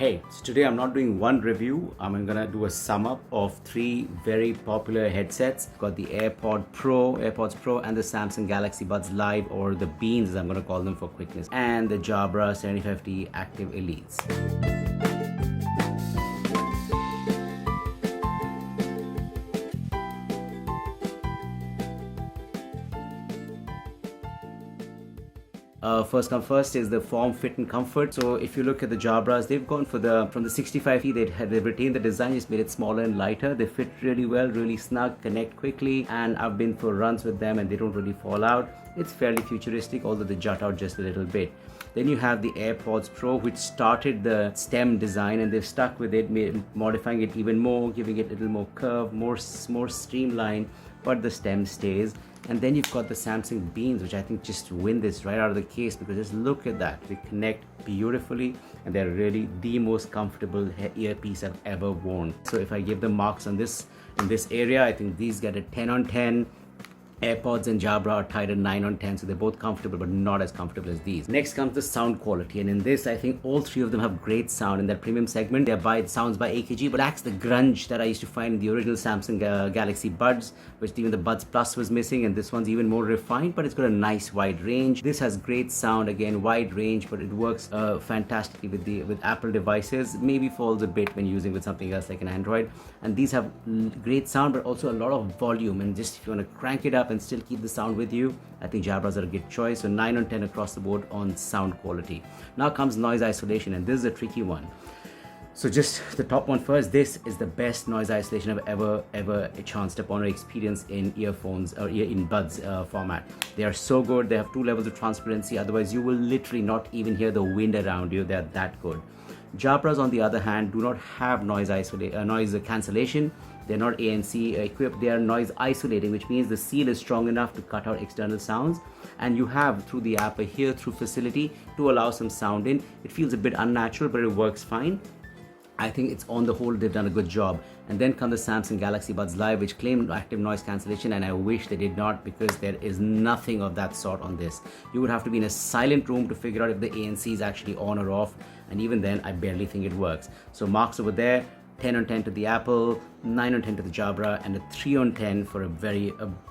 Hey, so today I'm not doing one review. I'm gonna do a sum up of three very popular headsets. Got the AirPods Pro and the Samsung Galaxy Buds Live, or the Beans as I'm gonna call them for quickness, and the Jabra 75T Active Elites. First come first is the form, fit, and comfort. So if you look at the Jabras, they've gone for from the 65T. They've retained the design, just made it smaller and lighter. They fit really well, really snug, connect quickly, and I've been for runs with them, and they don't really fall out. It's fairly futuristic, although they jut out just a little bit. Then you have the AirPods Pro, which started the stem design, and they've stuck with it, modifying it even more, giving it a little more curve, more streamlined, but the stem stays. And then you've got the Samsung Beans, which I think just win this right out of the case, because just look at that. They connect beautifully, and they're really the most comfortable earpiece I've ever worn. So if I give them marks on this, in this area, I think these get a 10 on 10. AirPods and Jabra are tied at 9 on 10, so they're both comfortable, but not as comfortable as these. Next comes the sound quality, and in this, I think all three of them have great sound. In that premium segment, they're sounds by AKG, but lacks the grunge that I used to find in the original Samsung Galaxy Buds, which even the Buds Plus was missing, and this one's even more refined, but it's got a nice wide range. This has great sound, again, wide range, but it works fantastically with Apple devices. Maybe falls a bit when using with something else like an Android. And these have great sound, but also a lot of volume, and just if you want to crank it up and still keep the sound with you, I think Jabras are a good choice. So 9 on 10 across the board on sound quality. Now comes noise isolation, and this is a tricky one. So just the top one first, this is the best noise isolation I've ever chanced upon or experienced in earphones or in Buds format. They are so good. They have 2 levels of transparency, otherwise you will literally not even hear the wind around you. They're that good. Jabras, on the other hand, do not have noise cancellation. They're not ANC equipped. They are noise isolating, which means the seal is strong enough to cut out external sounds, and you have through the app a hear through facility to allow some sound in. It feels a bit unnatural, but it works fine. I think it's on the whole they've done a good job. And then come the Samsung Galaxy Buds Live, which claimed active noise cancellation, and I wish they did not, because there is nothing of that sort on this. You would have to be in a silent room to figure out if the ANC is actually on or off, and even then I barely think it works. So marks over there: 10 on 10 to the Apple, 9 on 10 to the Jabra, and a 3 on 10 for a very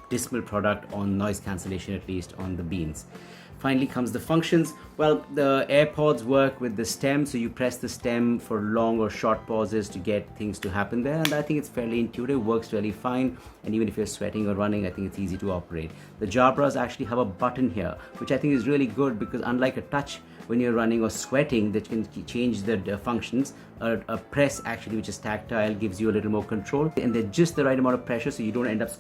dismal product on noise cancellation, at least on the Beans. Finally comes the functions. Well, the AirPods work with the stem, so you press the stem for long or short pauses to get things to happen there, and I think it's fairly intuitive, works really fine, and even if you're sweating or running, I think it's easy to operate. The Jabras actually have a button here, which I think is really good, because unlike a touch, when you're running or sweating, that can change the functions. A press actually, which is tactile, gives you a little more control, and they're just the right amount of pressure, so you don't end up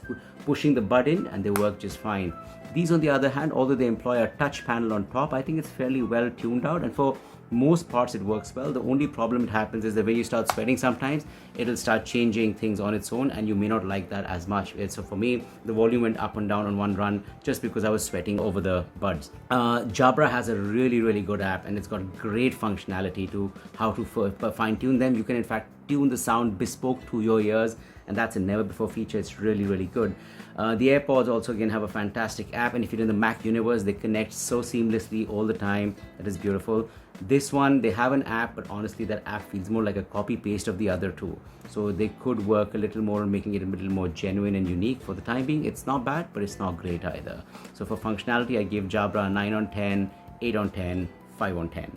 pushing the bud in, and they work just fine. These, on the other hand, although they employ a touch panel on top, I think it's fairly well tuned out, and for most parts it works well. The only problem it happens is that when you start sweating, sometimes it'll start changing things on its own, and you may not like that as much. So for me, the volume went up and down on one run just because I was sweating over the buds. Jabra has a really good app, and it's got great functionality to how to fine tune them. You can in fact tune the sound bespoke to your ears, and that's a never before feature. It's really good. The AirPods also again have a fantastic app, and if you're in the Mac universe, they connect so seamlessly all the time. That is beautiful. This one, they have an app, but honestly that app feels more like a copy paste of the other two, so they could work a little more on making it a little more genuine and unique. For the time being, it's not bad, but it's not great either. So for functionality, I give Jabra 9 on 10, 8 on 10, 5 on 10.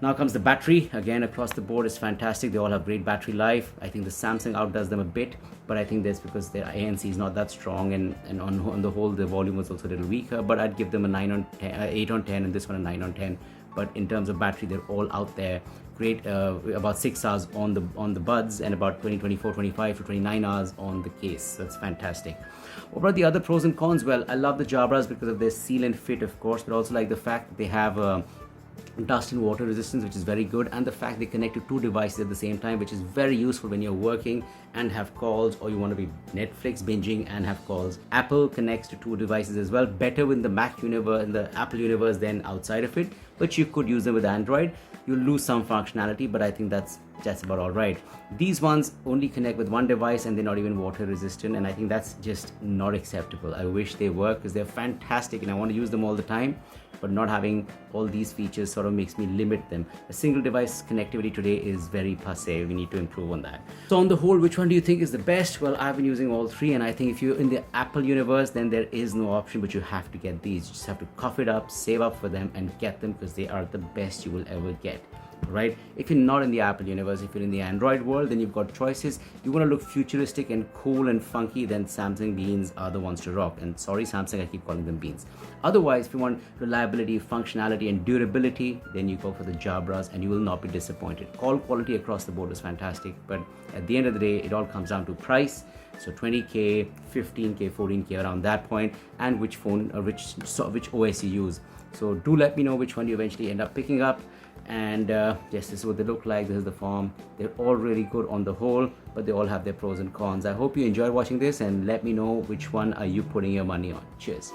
Now comes the battery. Again, across the board is fantastic. They all have great battery life. I think the Samsung outdoes them a bit, but I think that's because their ANC is not that strong, and on the whole the volume was also a little weaker. But I'd give them a 9 on 10, 8 on 10, and this one a 9 on 10. But in terms of battery, they're all out there. Great, about 6 hours on the Buds, and about 24, 25 to 29 hours on the case. That's fantastic. What about the other pros and cons? Well, I love the Jabras because of their seal and fit, of course, but also like the fact that they have dust and water resistance, which is very good, and the fact they connect to 2 devices at the same time, which is very useful when you're working and have calls, or you want to be Netflix binging and have calls. Apple connects to 2 devices as well, better in the Mac universe, in the Apple universe, than outside of it, but you could use them with Android. You'll lose some functionality, but I think that's about all right. These ones only connect with 1 device, and they're not even water resistant, and I think that's just not acceptable. I wish they work, because they're fantastic and I want to use them all the time, but not having all these features sort of sort of makes me limit them. A single device connectivity today is very passe. We need to improve on that. So on the whole, which one do you think is the best? Well, I've been using all three, and I think if you're in the Apple universe, then there is no option but you have to get these. You just have to cough it up, save up for them, and get them because they are the best you will ever get. Right? If you're not in the Apple universe, if you're in the Android world, then you've got choices. You want to look futuristic and cool and funky, then Samsung Beans are the ones to rock. And sorry Samsung, I keep calling them Beans. Otherwise, if you want reliability, functionality and durability, then you go for the Jabras and you will not be disappointed. Call quality across the board is fantastic, but at the end of the day, it all comes down to price. So 20k, 15k, 14k, around that point, and which phone or which OS you use. So do let me know which one you eventually end up picking up. And yes, this is what they look like. This is the form. They're all really good on the whole, but they all have their pros and cons. I hope you enjoyed watching this, and let me know which one are you putting your money on. Cheers.